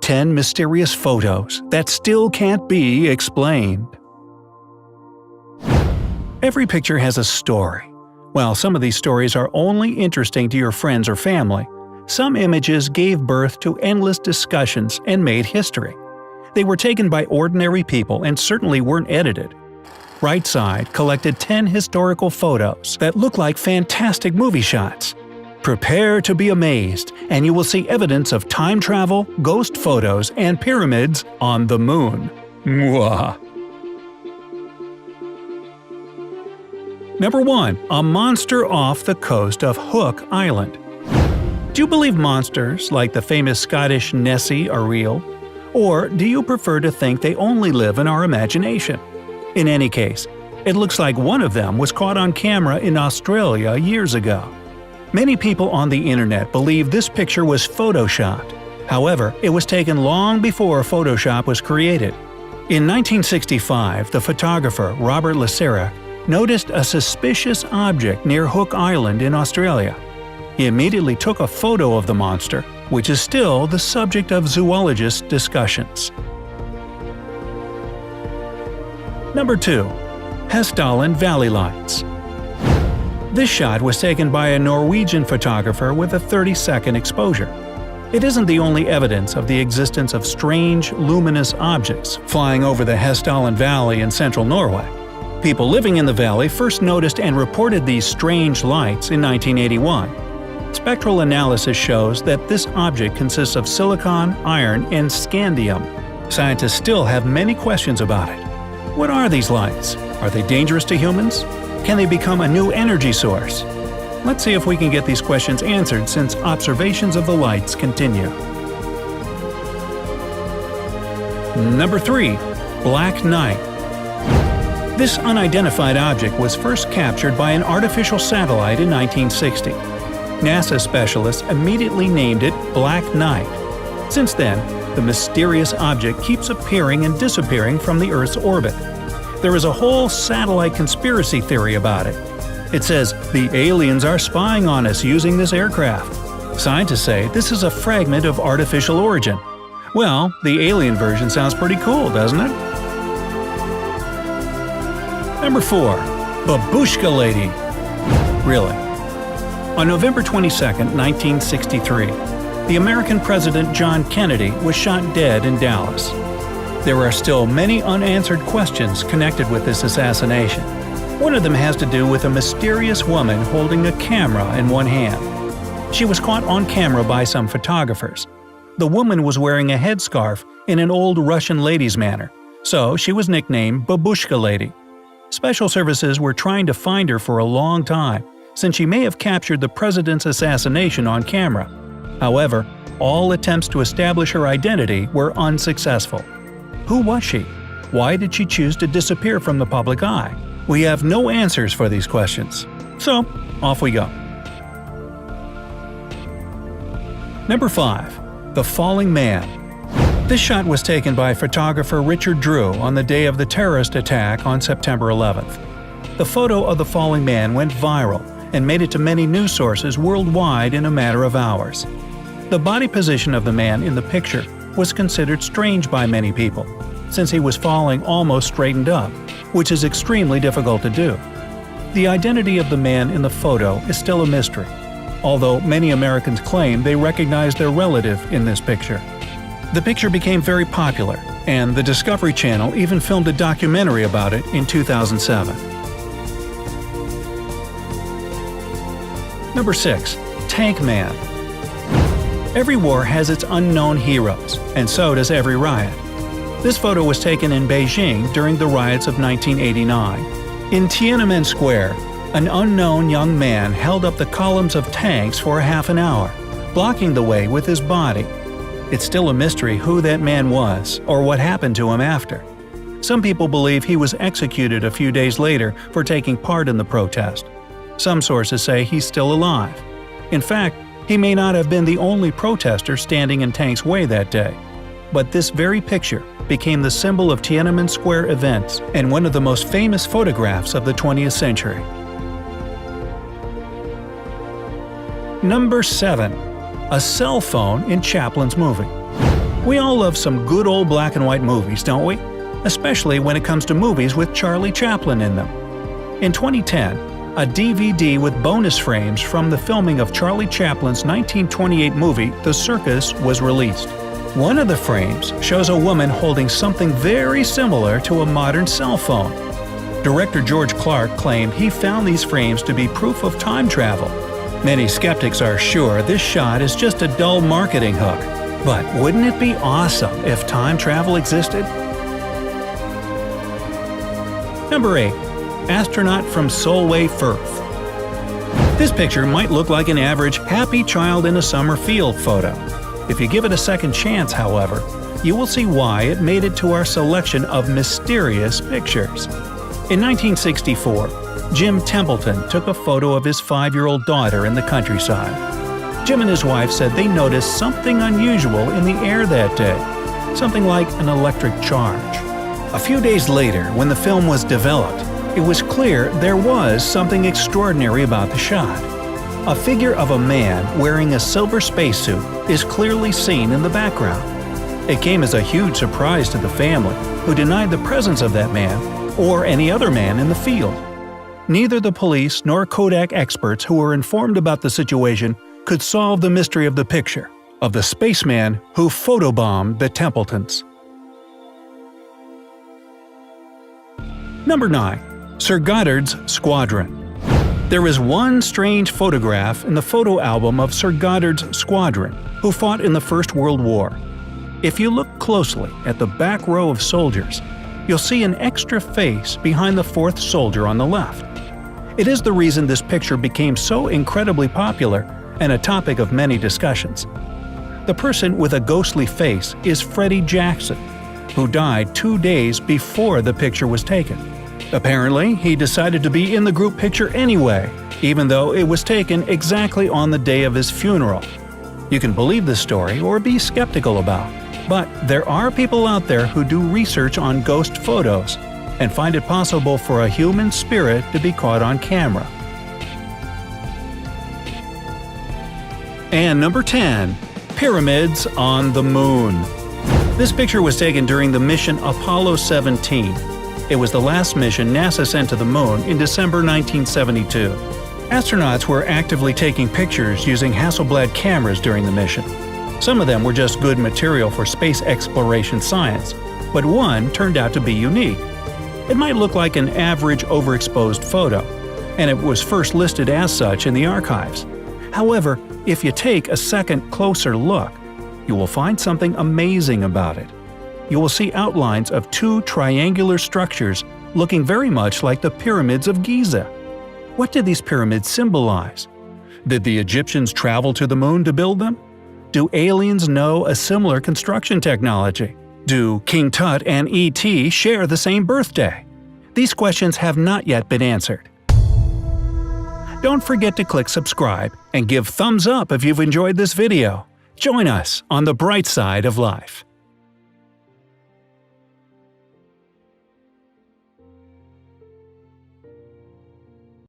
10 mysterious photos that still can't be explained. Every picture has a story. While some of these stories are only interesting to your friends or family, some images gave birth to endless discussions and made history. They were taken by ordinary people and certainly weren't edited. Brightside collected 10 historical photos that look like fantastic movie shots. Prepare to be amazed, and you will see evidence of time travel, ghost photos, and pyramids on the moon. Mwah. Number 1. A monster off the coast of Hook Island. Do you believe monsters like the famous Scottish Nessie are real? Or do you prefer to think they only live in our imagination? In any case, it looks like one of them was caught on camera in Australia years ago. Many people on the internet believe this picture was photoshopped. However, it was taken long before Photoshop was created. In 1965, the photographer Robert Laserac noticed a suspicious object near Hook Island in Australia. He immediately took a photo of the monster, which is still the subject of zoologist discussions. Number 2. Hessdalen Valley Lights. This shot was taken by a Norwegian photographer with a 30-second exposure. It isn't the only evidence of the existence of strange, luminous objects flying over the Hessdalen Valley in central Norway. People living in the valley first noticed and reported these strange lights in 1981. Spectral analysis shows that this object consists of silicon, iron, and scandium. Scientists still have many questions about it. What are these lights? Are they dangerous to humans? Can they become a new energy source? Let's see if we can get these questions answered since observations of the lights continue. Number 3. Black Knight. This unidentified object was first captured by an artificial satellite in 1960. NASA specialists immediately named it Black Knight. Since then, the mysterious object keeps appearing and disappearing from the Earth's orbit. There is a whole satellite conspiracy theory about it. It says the aliens are spying on us using this aircraft. Scientists say this is a fragment of artificial origin. Well, the alien version sounds pretty cool, doesn't it? Number 4. Babushka Lady. Really? On November 22, 1963, the American President John Kennedy was shot dead in Dallas. There are still many unanswered questions connected with this assassination. One of them has to do with a mysterious woman holding a camera in one hand. She was caught on camera by some photographers. The woman was wearing a headscarf in an old Russian lady's manner, so she was nicknamed Babushka Lady. Special services were trying to find her for a long time, since she may have captured the president's assassination on camera. However, all attempts to establish her identity were unsuccessful. Who was she? Why did she choose to disappear from the public eye? We have no answers for these questions. So, off we go. Number 5. The Falling Man. This shot was taken by photographer Richard Drew on the day of the terrorist attack on September 11th. The photo of the falling man went viral and made it to many news sources worldwide in a matter of hours. The body position of the man in the picture was considered strange by many people, since he was falling almost straightened up, which is extremely difficult to do. The identity of the man in the photo is still a mystery, although many Americans claim they recognize their relative in this picture. The picture became very popular, and the Discovery Channel even filmed a documentary about it in 2007. Number 6. Tank Man. Every war has its unknown heroes, and so does every riot. This photo was taken in Beijing during the riots of 1989. In Tiananmen Square, an unknown young man held up the columns of tanks for half an hour, blocking the way with his body. It's still a mystery who that man was or what happened to him after. Some people believe he was executed a few days later for taking part in the protest. Some sources say he's still alive. In fact, he may not have been the only protester standing in Tank's way that day. But this very picture became the symbol of Tiananmen Square events and one of the most famous photographs of the 20th century. Number 7. A cell phone in Chaplin's movie. We all love some good old black and white movies, don't we? Especially when it comes to movies with Charlie Chaplin in them. In 2010, a DVD with bonus frames from the filming of Charlie Chaplin's 1928 movie The Circus was released. One of the frames shows a woman holding something very similar to a modern cell phone. Director George Clark claimed he found these frames to be proof of time travel. Many skeptics are sure this shot is just a dull marketing hook. But wouldn't it be awesome if time travel existed? Number 8. Astronaut from Solway Firth. This picture might look like an average happy child in a summer field photo. If you give it a second chance, however, you will see why it made it to our selection of mysterious pictures. In 1964, Jim Templeton took a photo of his 5-year-old daughter in the countryside. Jim and his wife said they noticed something unusual in the air that day, something like an electric charge. A few days later, when the film was developed, it was clear there was something extraordinary about the shot. A figure of a man wearing a silver spacesuit is clearly seen in the background. It came as a huge surprise to the family, who denied the presence of that man or any other man in the field. Neither the police nor Kodak experts who were informed about the situation could solve the mystery of the picture of the spaceman who photobombed the Templetons. Number 9. Sir Goddard's Squadron. There is one strange photograph in the photo album of Sir Goddard's Squadron, who fought in the First World War. If you look closely at the back row of soldiers, you'll see an extra face behind the fourth soldier on the left. It is the reason this picture became so incredibly popular and a topic of many discussions. The person with a ghostly face is Freddie Jackson, who died 2 days before the picture was taken. Apparently, he decided to be in the group picture anyway, even though it was taken exactly on the day of his funeral. You can believe this story or be skeptical about, but there are people out there who do research on ghost photos and find it possible for a human spirit to be caught on camera. And number 10. Pyramids on the Moon. This picture was taken during the mission Apollo 17. It was the last mission NASA sent to the Moon in December 1972. Astronauts were actively taking pictures using Hasselblad cameras during the mission. Some of them were just good material for space exploration science, but one turned out to be unique. It might look like an average overexposed photo, and it was first listed as such in the archives. However, if you take a second closer look, you will find something amazing about it. You will see outlines of 2 triangular structures looking very much like the pyramids of Giza. What did these pyramids symbolize? Did the Egyptians travel to the moon to build them? Do aliens know a similar construction technology? Do King Tut and E.T. share the same birthday? These questions have not yet been answered. Don't forget to click subscribe and give thumbs up if you've enjoyed this video. Join us on the bright side of life.